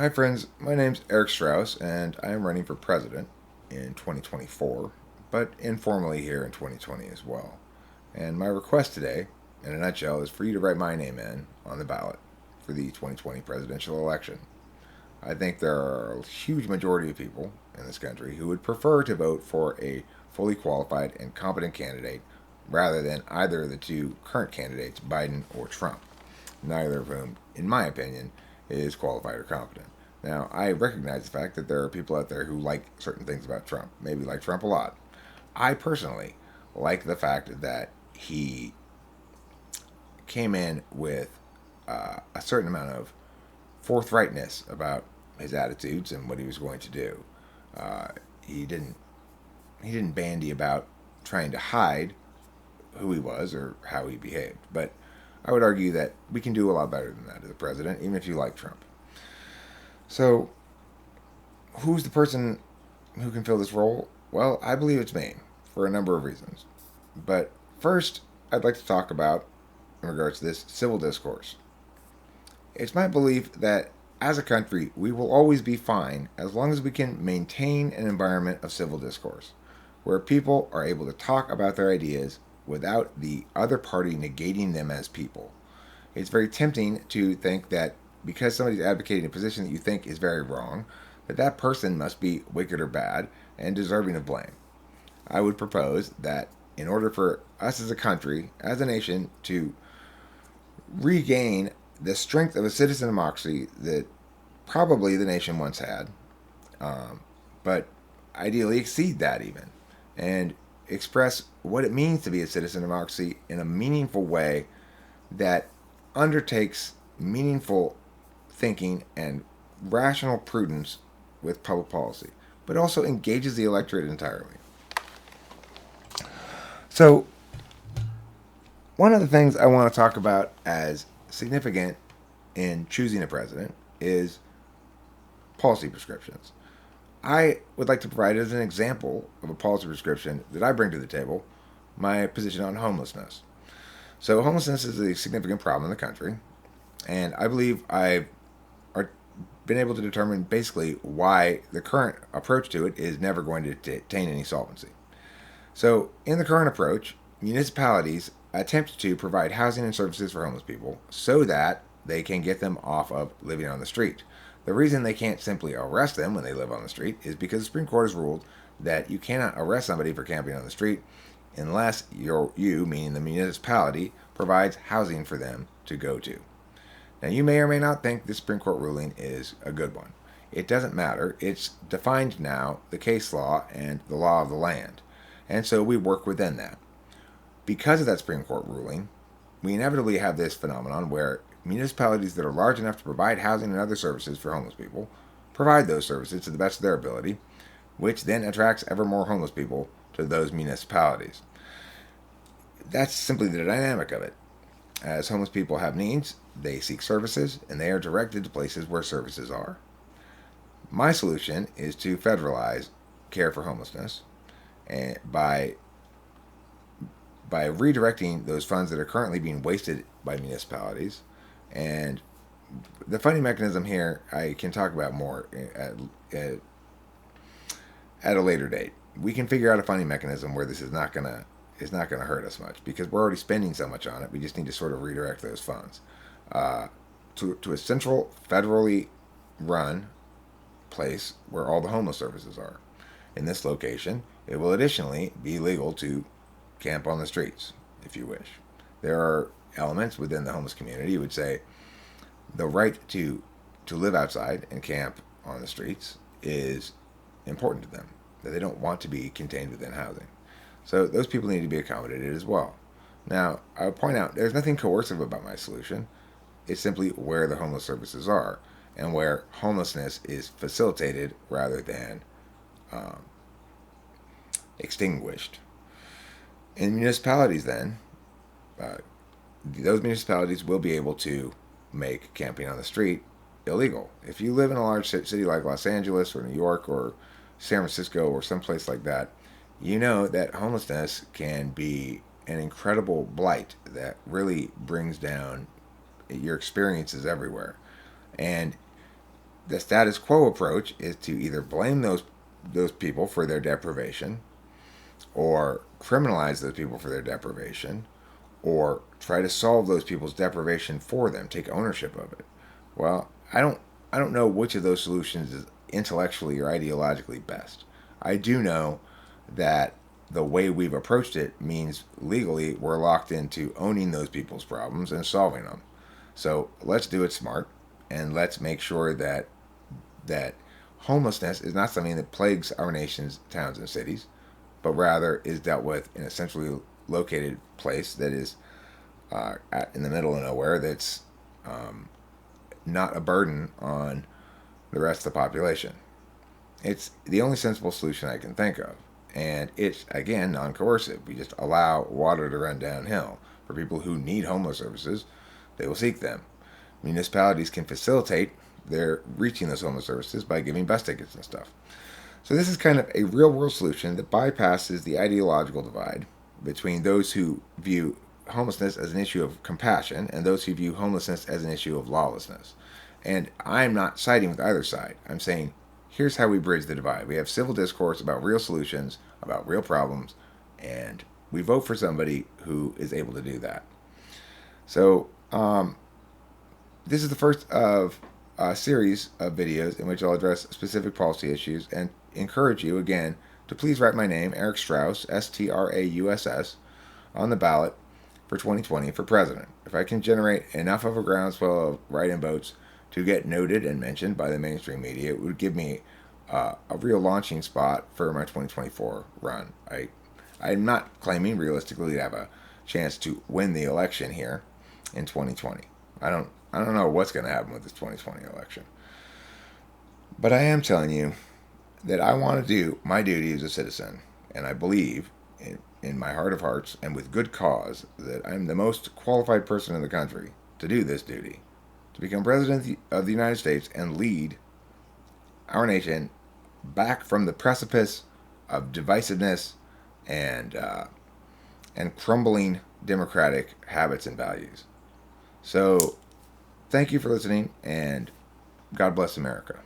Hi, friends. My name's Eric Strauss, and I am running for president in 2024, but informally here in 2020 as well. And my request today, in a nutshell, is for you to write my name in on the ballot for the 2020 presidential election. I think there are a huge majority of people in this country who would prefer to vote for a fully qualified and competent candidate rather than either of the two current candidates, Biden or Trump, neither of whom, in my opinion, is qualified or competent. Now, I recognize the fact that there are people out there who like certain things about Trump, maybe like Trump a lot. I personally like the fact that he came in with a certain amount of forthrightness about his attitudes and what he was going to do. Uh, he didn't he didn't bandy about trying to hide who he was or how he behaved. But I would argue that we can do a lot better than that as a president, even if you like Trump. So, who's the person who can fill this role? Well, I believe it's me for a number of reasons. But first, I'd like to talk about, in regards to this, civil discourse. It's my belief that as a country, we will always be fine as long as we can maintain an environment of civil discourse where people are able to talk about their ideas without the other party negating them as people. It's very tempting to think that because somebody's advocating a position that you think is very wrong, that that person must be wicked or bad and deserving of blame. I would propose that in order for us as a country, as a nation, to regain the strength of a citizen democracy that probably the nation once had, but ideally exceed that even, and express what it means to be a citizen democracy in a meaningful way that undertakes meaningful thinking and rational prudence with public policy, but also engages the electorate entirely. So, one of the things I want to talk about as significant in choosing a president is policy prescriptions. I would like to provide as an example of a policy prescription that I bring to the table my position on homelessness. So, homelessness is a significant problem in the country, and I believe I've been able to determine basically why the current approach to it is never going to attain any solvency. So, in the current approach, municipalities attempt to provide housing and services for homeless people so that they can get them off of living on the street. The reason they can't simply arrest them when they live on the street is because the Supreme Court has ruled that you cannot arrest somebody for camping on the street unless you, meaning the municipality, provides housing for them to go to. Now, you may or may not think the Supreme Court ruling is a good one. It doesn't matter. It's defined now, the case law and the law of the land. And so we work within that. Because of that Supreme Court ruling, we inevitably have this phenomenon where municipalities that are large enough to provide housing and other services for homeless people provide those services to the best of their ability, which then attracts ever more homeless people to those municipalities. That's simply the dynamic of it. As homeless people have needs, they seek services, and they are directed to places where services are. My solution is to federalize care for homelessness and by redirecting those funds that are currently being wasted by municipalities. And the funding mechanism here, I can talk about more at a later date. We can figure out a funding mechanism where this is not gonna hurt us much because we're already spending so much on it. We just need to sort of redirect those funds to a central, federally run place where all the homeless services are. In this location, it will additionally be legal to camp on the streets if you wish. There are elements within the homeless community who would say the right to live outside and camp on the streets is important to them, that they don't want to be contained within housing. So those people need to be accommodated as well. Now, I would point out there's nothing coercive about my solution. It's simply where the homeless services are and where homelessness is facilitated rather than um, extinguished. In municipalities, then, uh, those municipalities will be able to make camping on the street illegal. If you live in a large city like Los Angeles or New York or San Francisco or someplace like that, you know that homelessness can be an incredible blight that really brings down your experiences everywhere. And the status quo approach is to either blame those people for their deprivation, or criminalize those people for their deprivation, or try to solve those people's deprivation for them, take ownership of it. Well, I don't know which of those solutions is intellectually or ideologically best. I do know that the way we've approached it means legally we're locked into owning those people's problems and solving them. So let's do it smart, and let's make sure that homelessness is not something that plagues our nation's towns and cities, but rather is dealt with in a centrally located place that is in the middle of nowhere, that's not a burden on the rest of the population. It's the only sensible solution I can think of. And it's, again, non coercive. We just allow water to run downhill. For people who need homeless services, they will seek them. Municipalities can facilitate their reaching those homeless services by giving bus tickets and stuff. So this is kind of a real world solution that bypasses the ideological divide between those who view homelessness as an issue of compassion and those who view homelessness as an issue of lawlessness. And I'm not siding with either side. I'm saying, here's how we bridge the divide. We have civil discourse about real solutions, about real problems, and we vote for somebody who is able to do that. So, this is the first of a series of videos in which I'll address specific policy issues and encourage you, again, to please write my name, Eric Strauss, Strauss, on the ballot for 2020 for president. If I can generate enough of a groundswell of write-in votes to get noted and mentioned by the mainstream media, it would give me a real launching spot for my 2024 run. I'm not claiming realistically to have a chance to win the election here in 2020. I don't know what's going to happen with this 2020 election. But I am telling you that I want to do my duty as a citizen, and I believe in my heart of hearts and with good cause that I'm the most qualified person in the country to do this duty, to become president of the United States and lead our nation back from the precipice of divisiveness and crumbling democratic habits and values. So, thank you for listening, and God bless America.